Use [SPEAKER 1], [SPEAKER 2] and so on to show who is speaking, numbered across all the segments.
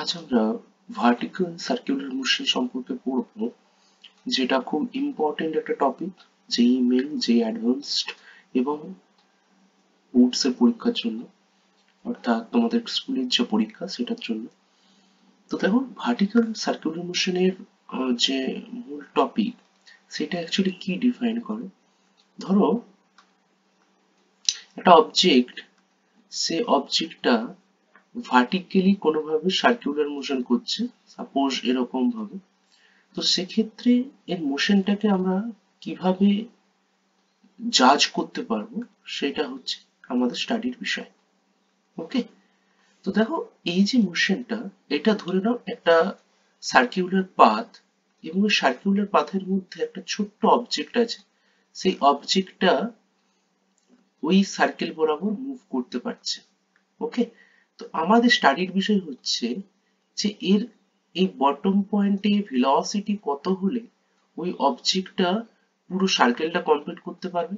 [SPEAKER 1] আজ আমরা vertical circular motion সম্পর্কে পড়বো, যেটা খুব ইম্পর্টেন্ট একটা টপিক যেই মেল যেই অ্যাডভান্সড এবং বোর্ডস এর পরীক্ষার জন্য, অর্থাৎ তোমাদের স্কুলের যে পরীক্ষা সেটার জন্য। তো দেখো, ভার্টিক্যাল সার্কুলার মোশনের যে মূল টপিক সেটা অ্যাকচুয়ালি কি ডিফাইন করে। ধরো একটা অবজেক্ট, সে অবজেক্টটা ভার্টিক্যালি কোনোভাবে সার্কুলার মোশন করছে, সাপোজ এরকম ভাবে। তো সেক্ষেত্রে এর মোশনটাকে আমরা কিভাবে জাজ করতে পারবো সেটা হচ্ছে আমাদের স্টাডির বিষয়। ওকে, তো দেখো, এই যে মোশনটা, এটা ধরে নাও একটা সার্কুলার পাথ, এবং এই সার্কুলার পাথের মধ্যে একটা ছোট্ট অবজেক্ট আছে। সেই অবজেক্টটা ওই সার্কেল বরাবর মুভ করতে পারছে। ওকে, তো আমাদের স্টাডির বিষয় হচ্ছে যে এর এই বটম পয়েন্টে ভেলোসিটি কত হলে ওই অবজেক্টটা পুরো সার্কেলটা কমপ্লিট করতে পারবে।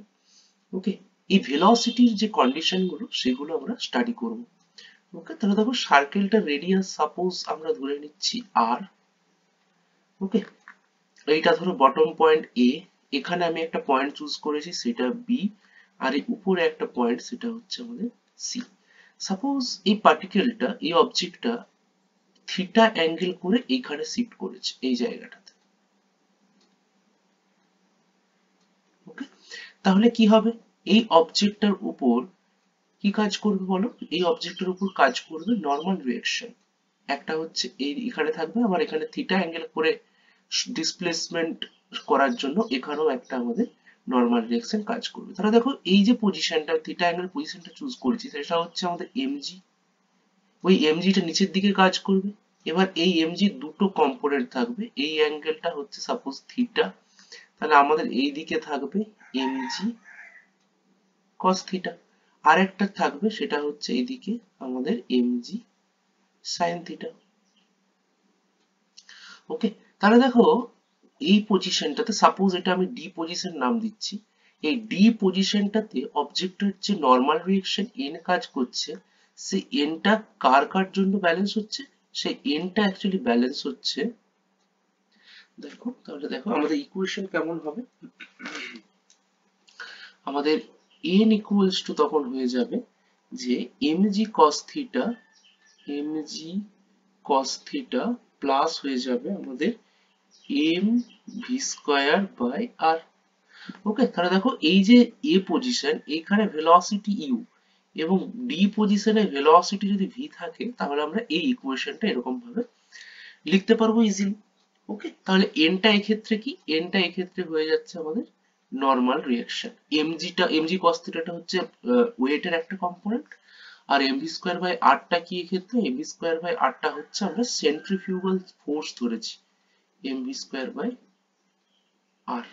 [SPEAKER 1] ওকে, এই ভেলোসিটির যে কন্ডিশন গুলো সেগুলো আমরা স্টাডি করব। ওকে, তাহলে দেখো, সার্কেলটা রেডিয়াস সাপোজ আমরা ধরে নিচ্ছি আর। ওকে, এইটা ধরো বটম পয়েন্ট এ, এখানে আমি একটা পয়েন্ট চুজ করেছি সেটা বি, আর এই উপরে একটা পয়েন্ট সেটা হচ্ছে আমাদের সি। সাপোজ এই পার্টিকেলটা, এই অবজেক্টটা থিটা অ্যাঙ্গেল করে এইখানে শিফট করেছে এই জায়গাটাতে। ওকে, তাহলে কি হবে, এই অবজেক্টটার উপর কি কাজ করবে বলো, এই অবজেক্টের উপর কাজ করবে নর্মাল রিঅ্যাকশন। একটা হচ্ছে এই এখানে থাকবে, আবার এখানে থিটা অ্যাঙ্গেল করে ডিসপ্লেসমেন্ট করার জন্য এখানেও একটা আমাদের নর্মাল রিঅ্যাকশন কাজ করবে। তাহলে দেখো, এই যে পজিশনটা, থিটা অ্যাঙ্গেল পজিশনটা চুজ করেছি সেটা হচ্ছে আমাদের এমজি। ওই এমজিটা নিচের দিকে কাজ করবে। এবার এই এমজি দুটো কম্পোনেন্ট থাকবে, এই অ্যাঙ্গেলটা হচ্ছে সাপোজ থিটা, তাহলে আমাদের এই দিকে থাকবে এমজি কস থিটা, আর একটা থাকবে সেটা হচ্ছে এইদিকে আমাদের এমজি সাইন থিটা। ওকে, তাহলে দেখো, এই পজিশনটাতে সাপোজ এটা আমি ডি পজিশন নাম দিচ্ছি। এই ডি পজিশনটাতে অবজেক্টের যে নর্মাল রিঅ্যাকশন এন কাজ করছে, সেই এনটা কার কার জন্য ব্যালেন্স হচ্ছে, সেই এনটা অ্যাকচুয়ালি ব্যালেন্স হচ্ছে। দেখো, তাহলে দেখো আমাদের ইকুয়েশন কেমন হবে। আমাদের n ইকুয়ালস টু তখন হয়ে যাবে যে mg cos theta, mg cos theta plus হয়ে যাবে আমাদের m v square by r। Okay, তাহলে দেখো, এই যে a পজিশন, এইখানে ভেলোসিটি u এবং d পজিশনে ভেলোসিটি যদি v থাকে, তাহলে আমরা এই ইকুয়েশনটা এরকম ভাবে লিখতে পারবো ইজিলি। ওকে, তাহলে এনটা এক্ষেত্রে কি, এনটা এক্ষেত্রে হয়ে যাচ্ছে আমাদের নর্মাল রিঅ্যাকশন। এমজি কস থিটাটা হচ্ছে ওয়েটের একটা কম্পোনেন্ট, আর এমভি স্কয়ার বাই আরটা কি এক্ষেত্রে, এমভি স্কয়ার বাই আরটা হচ্ছে আমরা সেন্ট্রিফিউগাল ফোর্স ধরেছি, MV square by R.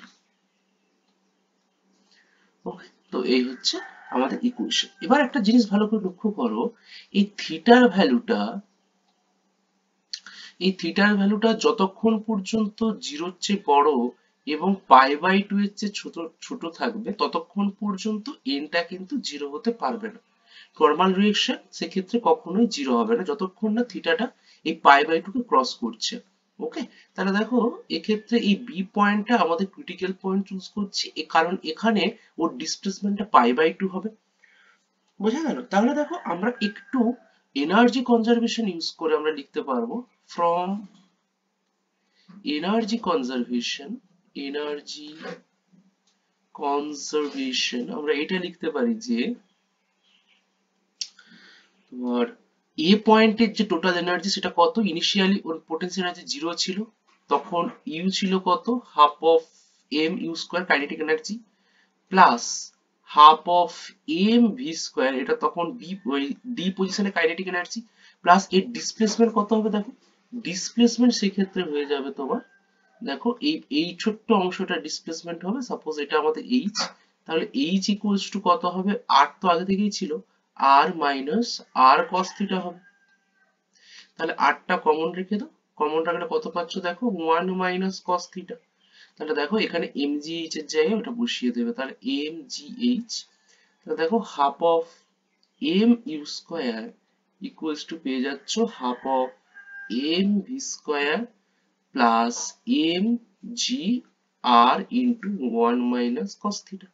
[SPEAKER 1] Okay, তো এই হচ্ছে আমাদের ইকুয়েশন। এবার একটা জিনিস ভালো করে লক্ষ্য করো, এই থিটার ভ্যালুটা, এই থিটার ভ্যালুটা যতক্ষণ পর্যন্ত জিরোর চেয়ে বড় এবং পাই বাই টু এর চেয়ে ছোট ছোট থাকবে, ততক্ষণ পর্যন্ত এনটা কিন্তু জিরো হতে পারবে না। নরমাল রিঅ্যাকশন সেক্ষেত্রে কখনোই জিরো হবে না যতক্ষণ না থিটাটা এই পাই বাই টু কে ক্রস করছে। ওকে, তাহলে দেখো, এক্ষেত্রে এই বি পয়েন্টটা আমাদের ক্রিটিক্যাল পয়েন্ট চুজ করছি, কারণ এখানে ওর ডিসপ্লেসমেন্টটা পাই বাই টু হবে। বোঝা গেল? তাহলে দেখো, আমরা একটু এনার্জি কনজারভেশন ইউজ করে আমরা লিখতে পারবো, from energy conservation, energy conservation আমরা এটা লিখতে পারি যে তোমার এ পয়েন্টের যে টোটাল এনার্জি সেটা কত, ইনিশিয়ালি ওর পোটেনশিয়াল এনার্জি জিরো ছিল, তখন ইউ ছিল কত, half of M U square kinetic energy, plus half of M V square, এটা তখন বি ওই ডি পজিশনে কাইনেটিক এনার্জি, প্লাস এর ডিসপ্লেসমেন্ট কত হবে। দেখো, ডিসপ্লেসমেন্ট সেক্ষেত্রে হয়ে যাবে তোমার, দেখো এই এই ছোট্ট অংশটা ডিসপ্লেসমেন্ট হবে, সাপোজ এটা আমাদের এইচ, তাহলে এইচ ইকুয়ালস টু কত হবে, আর তো আগে থেকেই ছিল, আর মাইনাস আর কস থিটা হবে। তাহলে আরটা কমন রেখে দাও, কমন রাখলে কত পাচ্ছ দেখো, 1 মাইনাস কস থিটা। তাহলে দেখো, এখানে mgh এর জায়গায় ওটা বসিয়ে দেবে, তাহলে mgh, তাহলে দেখো half of M U square equals to পেয়ে যাচ্ছ half of M V square plus M G R into 1 minus cos theta.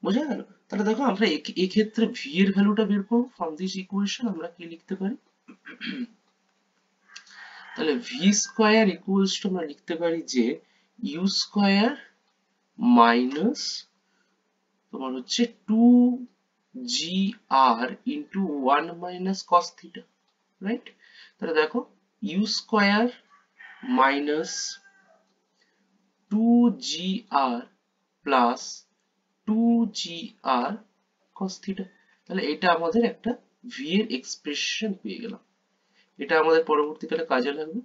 [SPEAKER 1] বোঝা গেল? তাহলে দেখো আমরা এক্ষেত্রে ভি এর ভ্যালুটা বের করব ফ্রম দিস ইকুয়েশন। আমরা কি লিখতে পারি? তাহলে ভি স্কোয়ার ইকুয়ালস টু আমরা লিখতে পারি যে ইউ স্কোয়ার মাইনাস তোমার হচ্ছে 2gr into 1 minus cos theta, right? তাহলে দেখো u square minus 2gr plus 2gr cos theta. তাহলে এটা আমাদের একটা ভি এর এক্সপ্রেশন পেয়ে গেলাম। এটা আমাদের পরবর্তীকালে কাজে লাগবে।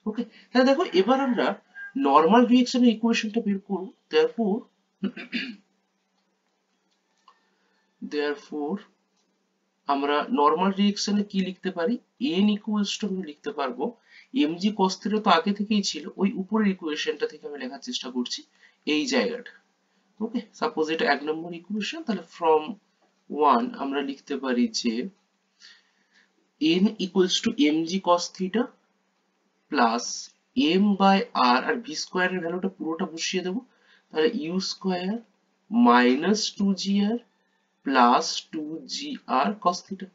[SPEAKER 1] ওকে, তাহলে দেখো এবার আমরা নর্মাল রিঅ্যাকশনের ইকুয়েশনটা বের করব। therefore আমরা নর্মাল রিঅ্যাকশনে কি লিখতে পারি? n ইকুয়ালস টু আমি লিখতে পারবো mg cos থিটা তো আগে থেকেই ছিল, ওই উপরের ইকুয়েশনটা থেকে আমি লেখার চেষ্টা করছি এই জায়গাটা। ওকে, সাপোজ এটা 1 নম্বর ইকুয়েশন। তাহলে ফ্রম 1 আমরা লিখতে পারি যে n equals to mg cos theta plus m by r, আর ভি স্কোয়ারের ভ্যালুটা পুরোটা বসিয়ে দেবো। তাহলে u square minus 2gr plus 2gr cos theta.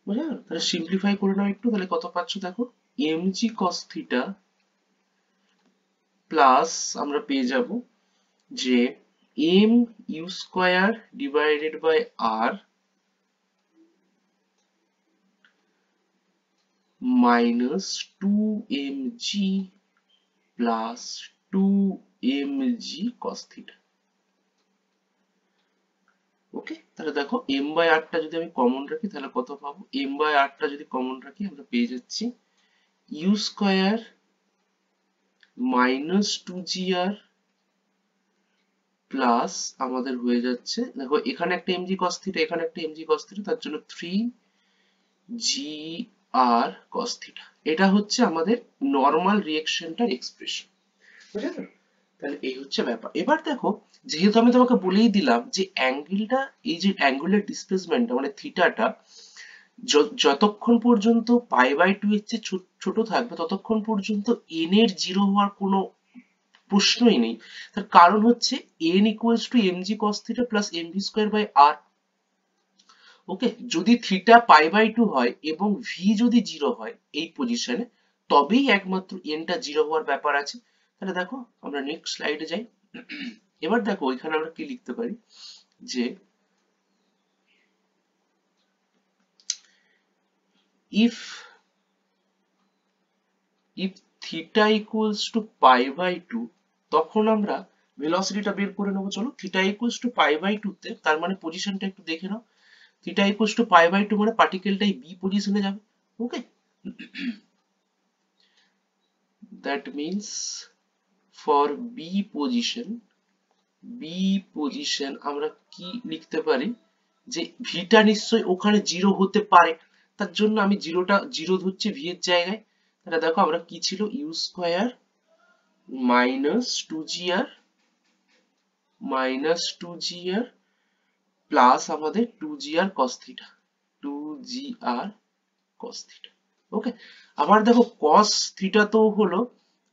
[SPEAKER 1] বুঝা গেল? তাহলে সিম্পলিফাই করে নাও একটু, তাহলে কত পাচ্ছ দেখো, mg cos থিটা প্লাস আমরা পেয়ে যাব যে m u square divided by r minus 2mg plus 2mg cos theta. Okay, তাহলে দেখো m বাই r টা যদি আমি কমন রাখি তাহলে কত পাবো? m বাই r টা যদি কমন রাখি আমরা পেয়ে যাচ্ছি u square minus 2gr plus আমাদের হয়ে যাচ্ছে, দেখো এখানে একটা mg cos থিটা, এখানে একটা mg cos থিটা, তার জন্য 3gr cos থিটা। এটা হচ্ছে আমাদের নর্মাল রিঅ্যাকশনটার এক্সপ্রেশন। বুঝা গেল? তাহলে এই হচ্ছে ব্যাপার। এবার দেখো, যেহেতু আমি তোমাকে বলেই দিলাম যে অ্যাঙ্গেলটা, এই যে অ্যাঙ্গুলার ডিসপ্লেসমেন্টটা মানে থিটাটা যতক্ষণ পর্যন্ত পাই বাই 2 এর চেয়ে ছোট থাকবে ততক্ষণ পর্যন্ত n এর জিরো হওয়ার কোনো প্রশ্নই নেই। তার কারণ হচ্ছে n equals to mg cos theta plus mv square by r। Okay, যদি থিটা পাই বাই 2 হয় এবং v যদি 0 হয় এই পজিশনে, তবেই একমাত্র n টা 0 হওয়ার ব্যাপার আছে। তাহলে দেখো আমরা নেক্সট স্লাইডে যাই। এবার দেখো এখানে আমরা কি লিখতে পারি যে if theta equals to pi by 2, তখন আমরা ভেলোসিটিটা বের করে নেবো। চলো, theta equals to pi by 2 তে, তার মানে পজিশনটা একটু দেখে নাও। Theta equals to pi by 2 মানে পার্টিকেলটাই বি পজিশনে যাবে। Okay, that means for B position আমরা কি লিখতে পারি যে ভিটা নিশ্চয়ই ওখানে 0 হতে পারে, তার জন্য আমি জিরো ধরছি ভি এর জায়গায়। তাহলে দেখো আমরা কি ছিল, you square minus 2gr plus আমাদের 2gr cos theta, 2gr cos theta. Okay, আবার দেখো cos থিটা তো হলো,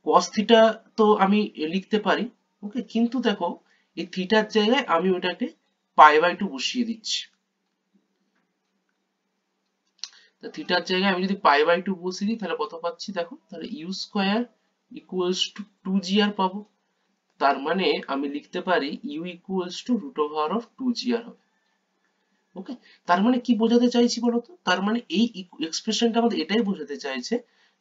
[SPEAKER 1] cos থিটা তো আমি লিখতে পারি। ওকে, কিন্তু দেখো এই থিটার জায়গায় আমি ওটাকে পাই বাই 2 বসিয়ে দিচ্ছি। থিটার জায়গায় আমি যদি পাই বাই 2 বসিয়ে দিই তাহলে কত পাচ্ছি দেখো, তাহলে u square equals two 2gr পাবো। তার মানে আমি লিখতে পারি u equals to root over of 2gr হবে। ওকে, তার মানে কি বোঝাতে চাইছি বলতো? তার মানে এই এক্সপ্রেশনটা আমাদের এটাই বোঝাতে চাইছে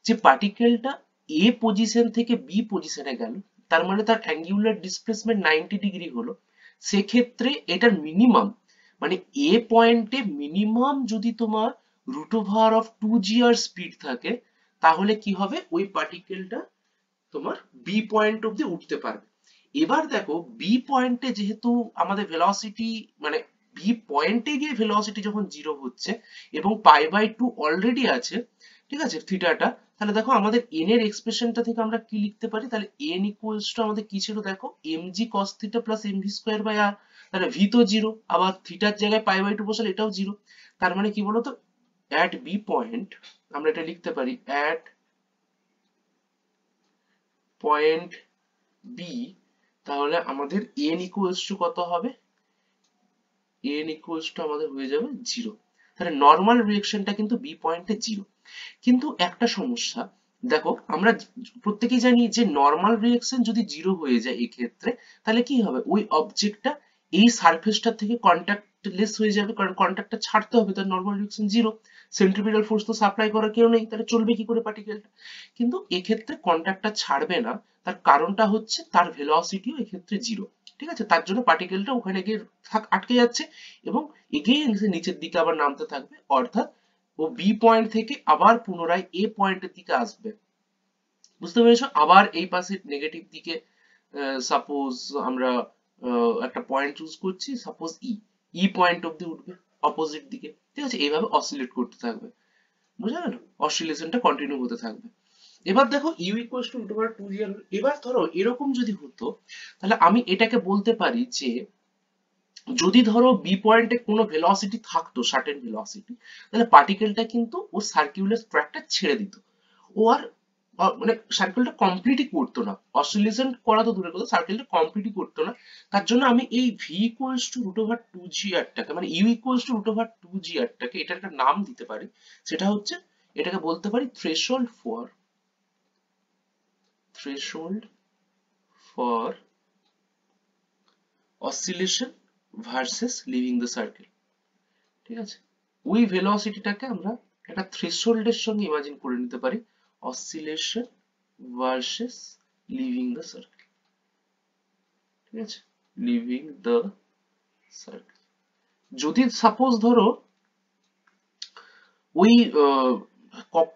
[SPEAKER 1] যে পার্টিকেলটা এ পজিশন থেকে বি পজিশনে গেল, তার মানে তার অ্যাঙ্গুলার ডিসপ্লেসমেন্ট 90 ডিগ্রি হলো। সেক্ষেত্রে এটার মিনিমাম মানে এ পয়েন্টে মিনিমাম যদি তোমার root over of 2gr speed থাকে, তাহলে কি হবে, ওই পার্টিকেলটা তোমার বি পয়েন্ট অব্দি উঠতে পারবে। এবার দেখো বি পয়েন্টে যেহেতু আমাদের ভেলোসিটি মানে বি পয়েন্টে গিয়ে ভেলোসিটি যখন 0 হচ্ছে এবং পাই বাই 2 অলরেডি আছে, ঠিক আছে, থিটাটা, তাহলে দেখো আমাদের n এর এক্সপ্রেশনটা থেকে আমরা কি লিখতে পারি, তাহলে n ইকুয়ালস টু আমাদের কি ছিল দেখো, mg cos theta plus mv square by r। তাহলে v তো 0, আবার থিটার জায়গায় পাই বাই 2 বসালে এটাও 0। তার মানে কি বলতো, at b পয়েন্ট আমরা এটা লিখতে পারি at পয়েন্ট b, তাহলে আমাদের n ইকুয়ালস টু কত হবে, n ইকুয়ালস টু আমাদের হয়ে যাবে 0। তাহলে নর্মাল রিঅ্যাকশনটা কিন্তু b পয়েন্টে 0। কিন্তু একটা সমস্যা, দেখো আমরা প্রত্যেকেই জানি যে নর্মাল রিঅ্যাকশন যদি 0 হয়ে যায় এই ক্ষেত্রে, তাহলে কি হবে, ওই অবজেক্টটা এই সারফেসটা থেকে কন্ট্যাক্টলেস হয়ে যাবে, কারণ কন্ট্যাক্টটা ছাড়তে হবে, তার নর্মাল রিঅ্যাকশন 0, সেন্ট্রিপিটাল ফোর্স তো সাপ্লাই করার কেউ নেই, তাহলে চলবে কি করে পার্টিকেলটা। কিন্তু এক্ষেত্রে কন্ট্যাক্টটা ছাড়বে না, তার কারণটা হচ্ছে তার ভেলোসিটিও এক্ষেত্রে 0। ঠিক আছে, তার জন্য পার্টিকেলটা ওখানে গিয়ে আটকে যাচ্ছে এবং এগেইন নিচের দিকে আবার নামতে থাকবে, অর্থাৎ ও বি পয়েন্ট থেকে আবার পুনরায় এ পয়েন্টের দিকে আসবে। বুঝতে পেরেছো, আবার এই পাশে নেগেটিভ দিকে সাপোজ আমরা একটা পয়েন্ট চুজ করছি, সাপোজ ই পয়েন্ট অব্দি উঠবে অপোজিট দিকে। ঠিক আছে, এইভাবে অসিলেট করতে থাকবে, বুঝা গেল, অসিলেশনটা কন্টিনিউ হতে থাকবে। এবার দেখো ইউ ইকুয়ালস টু √2g। এবার ধরো এরকম যদি হতো, তাহলে আমি এটাকে বলতে পারি যে যদি ধরো বি পয়েন্টে কোনো ভেলোসিটি থাকতো, সার্টেন ভেলোসিটি, তাহলে পার্টিকেলটা কিন্তু ও সার্কুলার ট্র্যাকটা ছেড়ে দিত, ও আর মানে সার্কেলটা কমপ্লিটই করতো না, অসিলেশন করা তো দূরের কথা, সার্কেলটা কমপ্লিটই করতো না। তার জন্য আমি এই ভি ইকুয়ালস টু √2gr টাকে, মানে ইউ ইকুয়ালস টু √2gr টাকে এটার একটা নাম দিতে পারি, সেটা হচ্ছে এটাকে বলতে পারি threshold for oscillation versus living the circle. ঠিক আছে, ওই ভেলোসিটিটাকে আমরা একটা থ্রেশহোল্ডের সঙ্গে ইমাজিন করে নিতে পারি, oscillation versus living the circle. ঠিক আছে, লিভিং দ্য সার্কেল। যদি সাপোজ ধরো ওই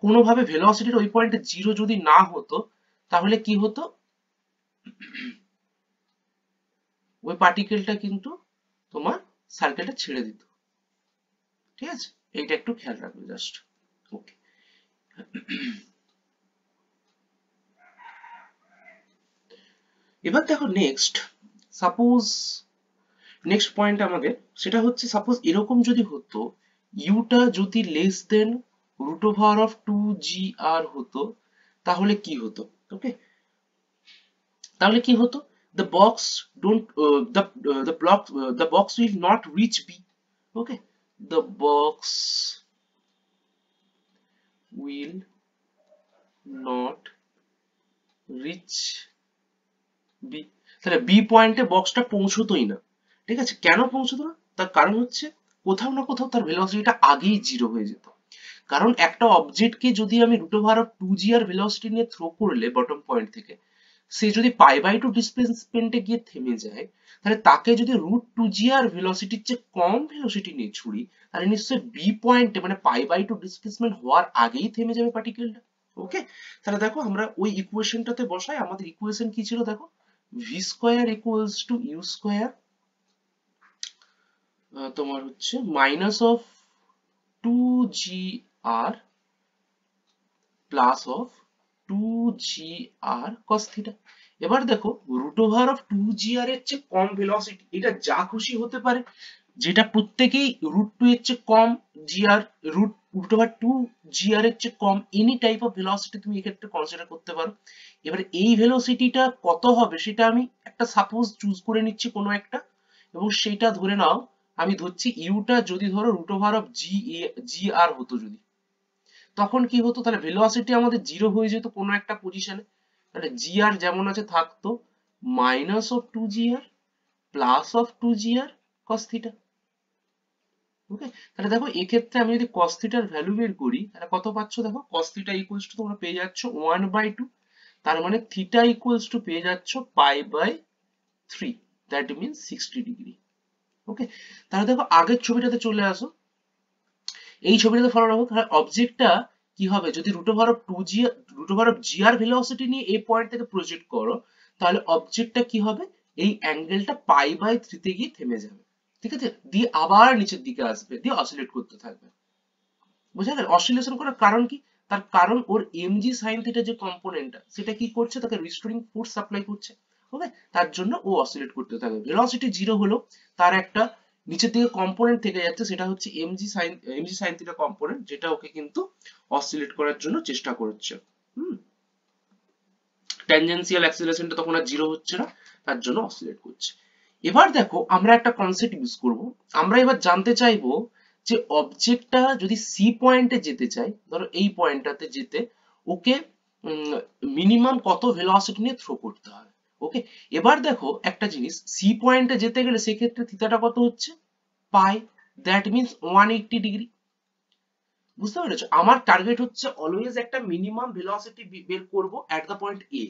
[SPEAKER 1] কোনোভাবে ভেলোসিটির ওই পয়েন্টে 0 যদি না হতো, তাহলে কি হতো, ওই পার্টিকেলটা কিন্তু তোমার সার্কেলটা ছেড়ে দিত। ঠিক আছে, এইটা একটু খেয়াল রাখবে জাস্ট। ওকে, এবার দেখো নেক্সট পয়েন্ট আমাদের, সেটা হচ্ছে সাপোজ এরকম যদি হতো, ইউটা যদি লেস দেন √2gr হতো, তাহলে কি হতো। ওকে, তাহলে কি হতো, the box don't the box will not reach b. Okay, the box will not reach b। তাহলে বি পয়েন্টে বক্সটা পৌঁছতোই না। ঠিক আছে, কেন পৌঁছতো না, তার কারণ হচ্ছে কোথাও না কোথাও তার ভেলোসিটিটা আগেই 0 হয়ে যেত। কারণ একটা অবজেক্টকে যদি আমি √2gr ভেলোসিটি নিয়ে থ্রো করলে বটম পয়েন্ট থেকে, সে যদি π/2 ডিসপ্লেসমেন্টে গিয়ে থেমে যায়, তাহলে তাকে যদি √2gr ভেলোসিটির চেয়ে কম ভেলোসিটি নিয়ে ছুড়ি, তাহলে নিশ্চয়ই বি পয়েন্টে মানে π/2 ডিসপ্লেসমেন্ট হওয়ার আগেই থেমে যাবে পার্টিকেলটা। ওকে, তাহলে দেখো আমরা ওই ইকুয়েশনটাতে বসাই, আমাদের ইকুয়েশন কি ছিল দেখো, v square equals to u square, তোমার হচ্ছে minus of 2gr plus of 2gr cos theta. এবার দেখো √2gr এর চেয়ে কম ভেলোসিটি, এটা যা খুশি হতে পারে, যেটা প্রত্যেকেই √2 এর চেয়ে কম, gr √2gr এর চেয়ে কম, এনি টাইপ অফ ভেলোসিটি তুমি এক্ষেত্রে কনসিডার করতে পারো। এবার এই ভেলোসিটিটা কত হবে সেটা আমি একটা সাপোজ চুজ করে নিচ্ছি কোনো একটা, এবং সেটা ধরে নাও আমি ধরছি ইউটা যদি ধরো √gr হতো, যদি তখন কি হতো, তাহলে ভেলোসিটি আমাদের 0 হয়ে যেত কোনো একটা পজিশনে, তাহলে gr যেমন আছে থাকতো, minus of 2gr plus of 2gr cos theta. Okay, তাহলে দেখো এক্ষেত্রে আমি যদি cos থিটার ভ্যালু বের করি, তাহলে কত পাচ্ছ দেখো, cos থিটা ইকুয়ালস টু তোমরা পেয়ে যাচ্ছ 1/2, তার মানে থিটা ইকুয়ালস টু পেয়ে যাচ্ছ π/3, দ্যাট মিন্স 60 ডিগ্রি। ওকে, তাহলে দেখো আগের ছবিটাতে চলে আসো, এই ছবিটাতে ফলো রাখো, তাহলে অবজেক্টটা কি হবে, যদি √2gr ভেলোসিটি নিয়ে এই পয়েন্ট থেকে প্রজেক্ট করো, তাহলে অবজেক্টটা কি হবে, এই অ্যাঙ্গেলটা π/3 তে গিয়ে থেমে যাবে। ঠিক আছে, দিয়ে আবার নিচের দিকে আসবে, দিয়ে অসিলেট করতে থাকবে। বুঝা গেল, অসিলেশন করার কারণ কি, তার কারণ ওর mg sin থিটা যে কম্পোনেন্টটা, সেটা কি করছে, তাকে রিস্টোরিং ফোর্স সাপ্লাই করছে। ওকে, তার জন্য ও অসিলেট করতে থাকবে। ভেলোসিটি 0 হলো, তার একটা নিচের দিকে কম্পোনেন্ট থেকে যাচ্ছে, সেটা হচ্ছে এমজি সাইন থিটা কম্পোনেন্ট, যেটা ওকে কিন্তু অসিলেট করার জন্য চেষ্টা করছে। ট্যানজেনশিয়াল অ্যাক্সিলারেশনটা তখন আর জিরো হচ্ছে না, তার জন্য অসিলেট করছে। এবার দেখো আমরা একটা কনসেপ্ট ইউজ করব। আমরা এবার জানতে চাইবো যে অবজেক্টটা যদি সি পয়েন্টে যেতে চায়, ধরো এই পয়েন্টটাতে যেতে ওকে মিনিমাম কত ভেলোসিটি নিয়ে থ্রো করতে হবে। ওকে, এবার দেখো একটা জিনিস, সি পয়েন্টে যেতে গেলে সেক্ষেত্রে থিটাটা কত হচ্ছে, পাই, দ্যাট মিনস 180 ডিগ্রি। বুঝতে পেরেছো? আমার টার্গেট হচ্ছে অলওয়েজ একটা মিনিমাম ভেলোসিটি বের করব এট দ্য পয়েন্ট এ।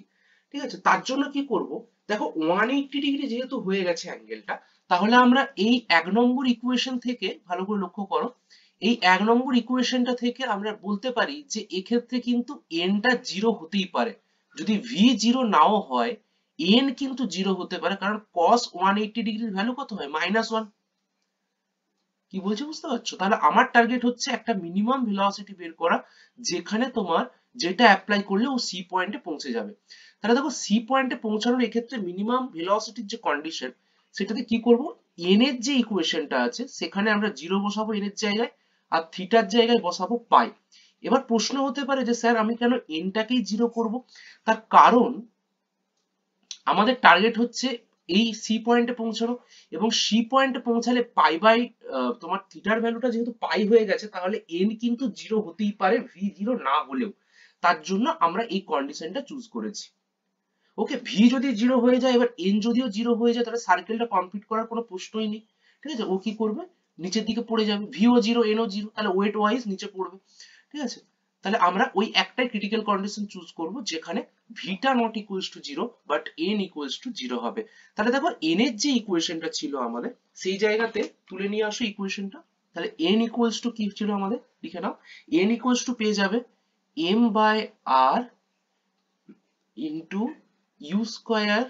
[SPEAKER 1] ঠিক আছে, তার জন্য কি করব, দেখো 180 ডিগ্রি যেহেতু হয়ে গেছে অ্যাঙ্গেলটা, তাহলে আমরা এই 1 নম্বর ইকুয়েশন থেকে, ভালো করে লক্ষ্য করো, এই 1 নম্বর ইকুয়েশনটা থেকে আমরা বলতে পারি যে এক্ষেত্রে কিন্তু এনটা জিরো হতেই পারে। যদি ভি জিরো নাও হয়, এন কিন্তু জিরো হতে পারে, কারণ cos 180 ডিগ্রির ভ্যালু কত হয়, -1। কি বলছি বুঝতে পারছো? তাহলে আমার টার্গেট হচ্ছে একটা মিনিমাম ভেলোসিটি বের করা, যেখানে তোমার যেটা অ্যাপ্লাই করলে ও সি পয়েন্টে পৌঁছে যাবে। তাহলে দেখো সি পয়েন্টে পৌঁছানোর এক্ষেত্রে মিনিমাম ভেলোসিটির যে কন্ডিশন, সেটাতে কি করব, এন এর যে ইকুয়েশনটা আছে সেখানে আমরা জিরো বসাবো এন এর জায়গায়, আর থিটার জায়গায় বসাবো পাই। এবার প্রশ্ন হতে পারে যে স্যার আমি কেন এনটাকেই জিরো করব? তার কারণ আমাদের টার্গেট হচ্ছে এই সি পয়েন্টে পৌঁছানো, এবং সি পয়েন্টে পৌঁছালে পাই বাই তোমার থিটার ভ্যালুটা যেহেতু পাই হয়ে গেছে, তাহলে এন কিন্তু জিরো হতেই পারে ভি জিরো না হলেও। তার জন্য আমরা এই কন্ডিশনটা চুজ করেছি। ওকে, ভি যদি জিরো হয়ে যায়, এবার এন যদিও জিরো হয়ে যায়, তাহলে সার্কেলটা কমপ্লিট করার কোনো প্রশ্নই নেই। ঠিক আছে, ও কি করবে, নিচের দিকে পড়ে যাবে, ভিও জিরো এনও জিরো, তাহলে ওয়েট ওয়াইজ নিচে পড়বে। ঠিক আছে, তাহলে আমরা ওই একটাই ক্রিটিক্যাল কন্ডিশন চুজ করব যেখানে theta not equals to zero but N equals to zero হবে। তাহলে দেখো এন এর যে ইকুয়েশনটা ছিল আমাদের, সেই জায়গাতে তুলে নিয়ে আসো ইকুয়েশনটা। তাহলে এন ইকুয়ালস টু কি ছিল আমাদের, লিখে নাও, এন ইকুয়ালস টু পেয়ে যাবে m by r into u square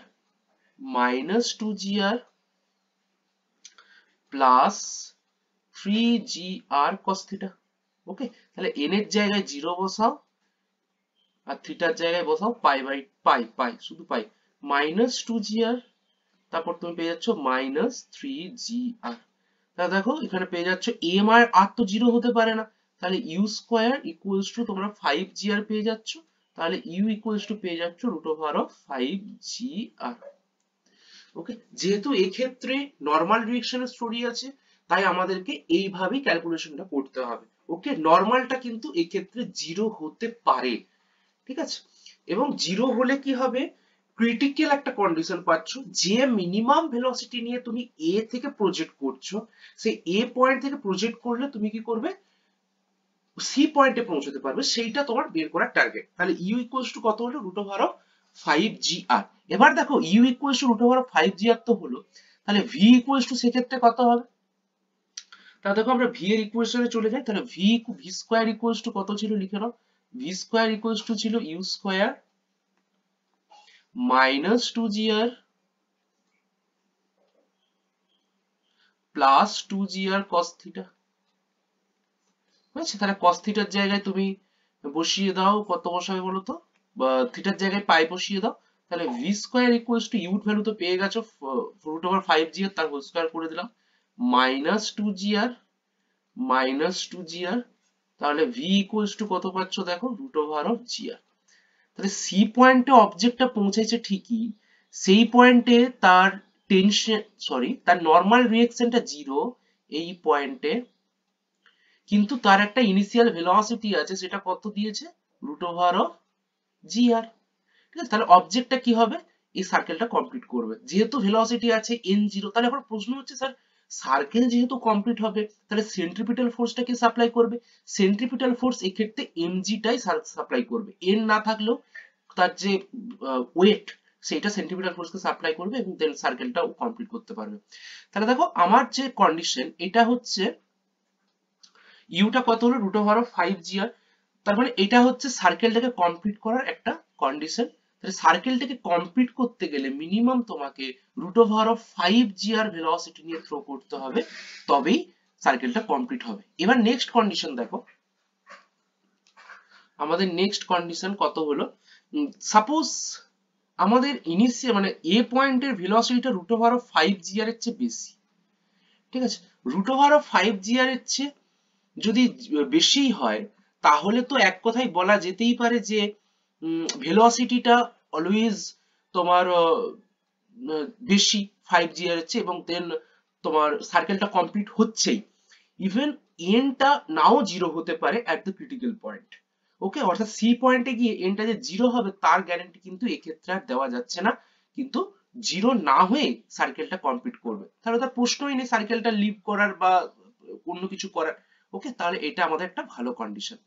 [SPEAKER 1] minus 2gr plus 3gr cos theta. Okay, তাহলে এন এর জায়গায় জিরো বসাও, আর থিটার জায়গায় বসাও পাই বাই পাই, পাই শুধু পাই, মাইনাস 2gr, তারপর তুমি পেয়ে যাচ্ছ মাইনাস 3gr। তাহলে দেখো এখানে পেয়ে যাচ্ছ এম আর আর তো জিরো হতে পারে না, তাহলে ইউ স্কোয়ার ইকুয়ালস টু তোমরা 5gr পেয়ে যাচ্ছ, তাহলে ইউ ইকুয়ালস টু পেয়ে যাচ্ছ রুট ওভার অফ 5gr। ওকে, যেহেতু এক্ষেত্রে নর্মাল ডিরেকশনের স্টোরি আছে, তাই আমাদেরকে এইভাবেই ক্যালকুলেশনটা করতে হবে। ওকে, নর্মালটা কিন্তু এক্ষেত্রে জিরো হতে পারে। ঠিক আছে, এবং জিরো হলে কি হবে, ক্রিটিক্যাল একটা কন্ডিশন পাচ্ছ, যে মিনিমাম ভেলোসিটি নিয়ে তুমি এ থেকে প্রজেক্ট করছো, সেই এ পয়েন্ট থেকে প্রজেক্ট করলে তুমি কি করবে, সি পয়েন্টে পৌঁছতে পারবে, সেইটা তোমার বের করার টার্গেট। তাহলে ইউ ইকুয়ালস টু কত হলো, রুট ওভার অফ 5gr। এবার দেখো u equals to root over of 5gr তো হলো, তাহলে ভি ইকুয়ালস টু সেক্ষেত্রে কত হবে, তাহলে দেখো আমরা ভি এর ইকুয়েশনে চলে যাই। তাহলে ভি স্কয়ার ইকুয়ালস টু কত ছিল, লিখে নাও, ভি স্কয়ার ইকুয়ালস টু ছিল u square minus 2gr plus 2gr cos theta. বুঝছো? তাহলে cos থিটার জায়গায় তুমি বসিয়ে দাও, কত বসাবে বলো তো, বা থিটার জায়গায় পাই বসিয়ে দাও। তাহলে v square equals to u value তো পেয়ে গেছো, রুট ওভার 5gr, তার হোল স্কয়ার করে দিলাম, মাইনাস 2gr মাইনাস 2gr, তাহলে ভি ইকুয়ালস টু কত পাচ্ছ দেখো, রুট ওভার অফ gr। তাহলে সি পয়েন্টে অবজেক্টটা পৌঁছেছে ঠিকই, সেই পয়েন্টে তার টেনশন, সরি, তার নর্মাল রিঅ্যাকশনটা জিরো এই পয়েন্টে, কিন্তু তার একটা ইনিশিয়াল ভেলোসিটি আছে, সেটা কত দিয়েছে, রুট ওভার অফ gr। ঠিক আছে, তাহলে অবজেক্টটা কি হবে, এই সার্কেলটা কমপ্লিট করবে, যেহেতু ভেলোসিটি আছে n জিরো। তাহলে এখন প্রশ্ন হচ্ছে স্যার, সার্কেল যেহেতু কমপ্লিট হবে, তাহলে সেন্ট্রিপিটাল ফোর্সটা কি সাপ্লাই করবে, সেন্ট্রিপিটাল ফোর্স এক্ষেত্রে mg টাই সাপ্লাই করবে, n না থাকলেও তার যে ওয়েট, সেটা সেন্ট্রিপিটাল ফোর্সকে সাপ্লাই করবে, এবং দেন সার্কেলটাও কমপ্লিট করতে পারবে। তাহলে দেখো আমার যে কন্ডিশন, এটা হচ্ছে ইউটা কত হলো, রুট ওভার অফ 5gr। তার মানে এটা হচ্ছে সার্কেলটাকে কমপ্লিট করার একটা কন্ডিশন। তাহলে সার্কেলটাকে কমপ্লিট করতে গেলে মিনিমাম তোমাকে root over of 5gr velocity নিয়ে থ্রো করতে হবে, তবেই সার্কেলটা কমপ্লিট হবে। এবার নেক্সট কন্ডিশন দেখো, আমাদের নেক্সট কন্ডিশন কত হলো, সাপোজ আমাদের ইনিশিয়াল মানে এ পয়েন্টের ভেলোসিটিটা রুট ওভার অফ 5gr এর চেয়ে বেশি। ঠিক আছে, রুট ওভার অফ 5gr এর চেয়ে যদি বেশি হয় তাহলে তো এক কথায় বলা যেতেই পারে যে ভেলোসিটিটা অলওয়েজ তোমার বেশি 5gr এর চেয়ে, এবং দেন তোমার সার্কেলটা কমপ্লিট হচ্ছেই। ইভেন এনটা নাও জিরো হতে পারে অ্যাট দ্য ক্রিটিক্যাল পয়েন্ট। ওকে, অর্থাৎ সি পয়েন্টে গিয়ে এনটা যে জিরো হবে তার গ্যারান্টি কিন্তু এক্ষেত্রে আর দেওয়া যাচ্ছে না, কিন্তু জিরো না হয়ে সার্কেলটা কমপ্লিট করবে, তাহলে তার প্রশ্নই নেই সার্কেলটা লিভ করার বা অন্য কিছু করার। ওকে, তাহলে এটা আমাদের একটা ভালো কন্ডিশন।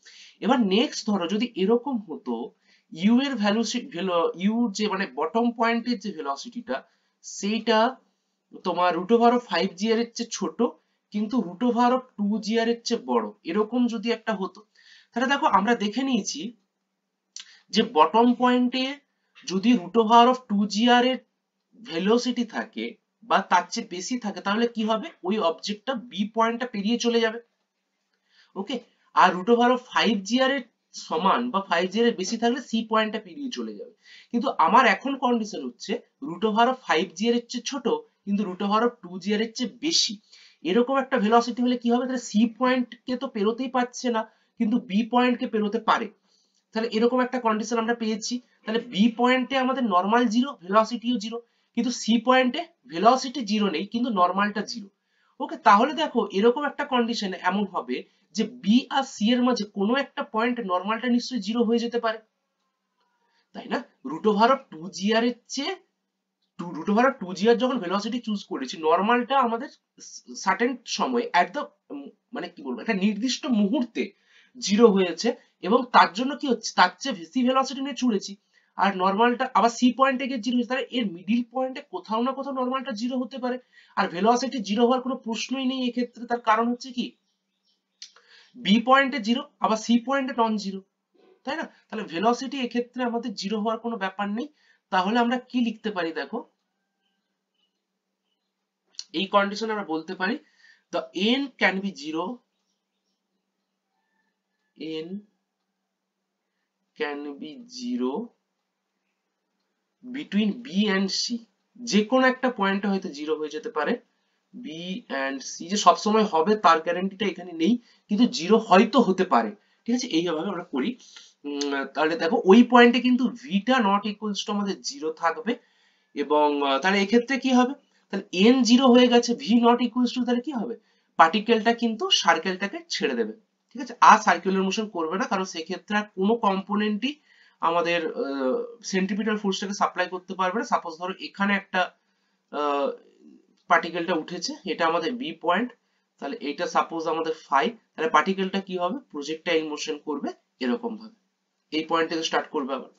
[SPEAKER 1] এবার নেক্সট ধরো যদি এরকম হতো ইউ এর ইউ যে মানে বটম পয়েন্টের যে ভেলোসিটিটা সেইটা তোমার রুট ওভার অফ 5gr এর চেয়ে ছোট কিন্তু রুট ওভার অফ 2gr এর চেয়ে বড়, এরকম যদি একটা হতো, তাহলে দেখো আমরা দেখে নিয়েছি যে বটম পয়েন্টে যদি রুট ওভার অফ 2gr এর ভেলোসিটি থাকে বা তার চেয়ে বেশি থাকে তাহলে কি হবে, ওই অবজেক্টটা বি পয়েন্টটা পেরিয়ে চলে যাবে। ওকে, আর রুট ওভার অফ 5gr এর সমান বা 5gr এর বেশি থাকলে সি পয়েন্টটা পেরিয়ে চলে যাবে। কিন্তু আমার এখন কন্ডিশন হচ্ছে রুট ওভার অফ 5gr এর চেয়ে ছোট কিন্তু রুট ওভার অফ 2gr এর চেয়ে বেশি। এরকম একটা ভেলোসিটি হলে কি হবে, তাহলে সি পয়েন্টকে তো পেরোতেই পারছে না কিন্তু বি পয়েন্টকে পেরোতে পারে। তাহলে এরকম একটা কন্ডিশন আমরা পেয়েছি। তাহলে বি পয়েন্টে আমাদের নর্মাল জিরো, ভেলোসিটিও জিরো, কিন্তু সি পয়েন্টে ভেলোসিটি জিরো নেই কিন্তু নর্মালটা জিরো। ওকে, তাহলে দেখো এরকম একটা কন্ডিশন এমন হবে যে বি আর সি এর মাঝে কোনো একটা পয়েন্ট নর্মালটা নিশ্চয়ই জিরো হয়ে যেতে পারে, তাই না? রুট ওভার অফ 2gr এর চেয়ে রুট ওভার অফ 2gr যখন ভেলোসিটি চুজ করেছি নর্মালটা আমাদের সার্টেন সময় এট দ্য মানে কি বলবো একটা নির্দিষ্ট মুহূর্তে জিরো হয়েছে, এবং তার জন্য কি হচ্ছে তার চেয়ে বেশি ভেলোসিটি নিয়ে ছুড়েছি, আর নর্মালটা আবার সি পয়েন্টে গিয়ে জিরো হয়েছে, তাহলে এর মিডিল পয়েন্টে কোথাও না কোথাও নর্মালটা জিরো হতে পারে। আর ভেলোসিটি জিরো হওয়ার কোনো প্রশ্নই নেই এক্ষেত্রে, তার কারণ হচ্ছে কি বি পয়েন্টে জিরো আবার সি পয়েন্টে নন জিরো, তাই না? তাহলে ভেলোসিটি এক্ষেত্রে আমাদের জিরো হওয়ার কোনো ব্যাপার নেই। তাহলে আমরা কি লিখতে পারি দেখো, এই কন্ডিশনে আমরা বলতে পারি the n can be zero, n can be zero between b and c, যে কোনো একটা পয়েন্টে হয়তো জিরো হয়ে যেতে পারে b and c, যে সবসময় হবে তার গ্যারান্টিটা এখানে নেই কিন্তু জিরো হয়তো হতে পারে। ঠিক আছে, এইভাবে আমরা করি। তাহলে দেখো ওই পয়েন্টে কিন্তু v টা নট ইকুয়ালস টু আমাদের জিরো থাকবে, এবং তাহলে এক্ষেত্রে কি হবে, তাহলে n জিরো হয়ে গেছে v নট ইকুয়ালস টু, তাহলে কি হবে পার্টিকেলটা কিন্তু সার্কেলটাকে ছেড়ে দেবে। ঠিক আছে, আর সার্কুলার মোশন করবে না, কারণ সেক্ষেত্রে আর কোনো কম্পোনেন্টই আমাদের সেন্ট্রিপিটাল ফোর্সটাকে সাপ্লাই করতে পারবে না। সাপোজ ধরো এখানে একটা পার্টিকেলটা উঠেছে, এটা আমাদের বি পয়েন্ট, তাহলে এটা সাপোজ আমাদের ফাই, তাহলে পার্টিকেলটা কি হবে প্রজেক্টাইল মোশন করবে এরকম ভাবে, এই পয়েন্ট থেকে স্টার্ট করবে আবার।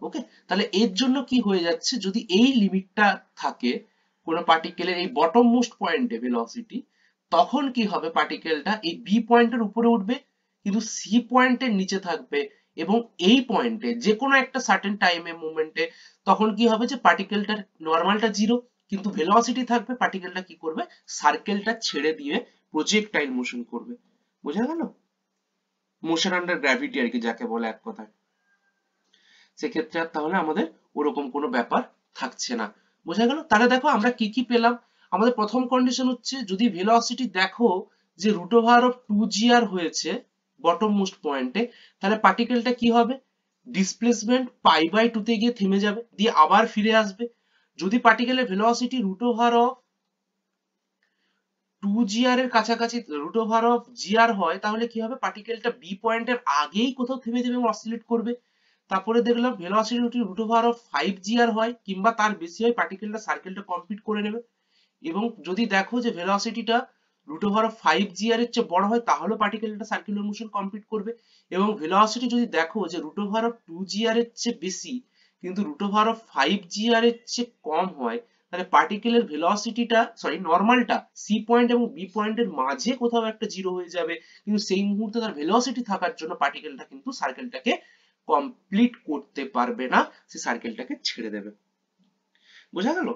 [SPEAKER 1] ওকে, তাহলে এর জন্য কি হয়ে যাচ্ছে, যদি এই লিমিটটা থাকে কোনো পার্টিকেলের এই বটম মোস্ট পয়েন্টে ভেলোসিটি, তখন কি হবে পার্টিকেলটা এই বি পয়েন্টের উপরে উঠবে কিন্তু সি পয়েন্টের নিচে থাকবে, এবং এই পয়েন্টে যে কোনো একটা সার্টেন টাইমে মুভমেন্টে তখন কি হবে যে পার্টিকেলটার নর্মালটা জিরো কিন্তু ভেলোসিটি থাকবে, পার্টিকেলটা কি করবে সার্কেলটা ছেড়ে দিয়ে প্রজেক্টাইল মোশন করবে। বোঝা গেল? মোশন আন্ডার গ্র্যাভিটি আর কি যাকে বলে এক কথায়। সেক্ষেত্রে আর তাহলে আমাদের ওরকম কোনো ব্যাপার থাকছে না। বোঝা গেল? তাহলে দেখো আমরা কি কি পেলাম। আমাদের প্রথম কন্ডিশন হচ্ছে যদি ভেলোসিটি দেখো যে রুট ওভার অফ 2gr হয়েছে বটম মোস্ট পয়েন্টে, তাহলে পার্টিকেলটা কি হবে ডিসপ্লেসমেন্ট π/2 তে গিয়ে থেমে যাবে দিয়ে আবার ফিরে আসবে। যদি পার্টিকেলের velocity root over of 2gr এর কাছাকাছি রুট ওভার অফ gr হয় তাহলে কি হবে পার্টিকেলটা বি পয়েন্টের আগেই কোথাও থেমে যাবে এবং অসিলেট করবে। তারপরে দেখলাম velocity root over of 5gr হয় কিংবা তার বেশি হয়, পার্টিকেলটা সার্কেলটা কমপ্লিট করে নেবে। এবং যদি দেখো যে ভেলোসিটিটা রুট ওভার অফ 5gr এর চেয়ে বড় হয় তাহলে পার্টিকেলটা সার্কুলার মোশন কমপ্লিট করবে। এবং ভেলোসিটি যদি দেখো যে রুট ওভার অফ 2gr এর চেয়ে বেশি কিন্তু রুট ওভার অফ 5gr এর চেয়ে কম হয়, তাহলে পার্টিকেলের ভেলোসিটিটা নরমালটা সি পয়েন্ট এবং বি পয়েন্টের মাঝে কোথাও একটা জিরো হয়ে যাবে, কিন্তু সেই মুহূর্তে তার ভেলোসিটি থাকার জন্য পার্টিকেলটা কিন্তু সার্কেলটাকে কমপ্লিট করতে পারবে না, সে সার্কেলটাকে ছেড়ে দেবে। বোঝা গেল?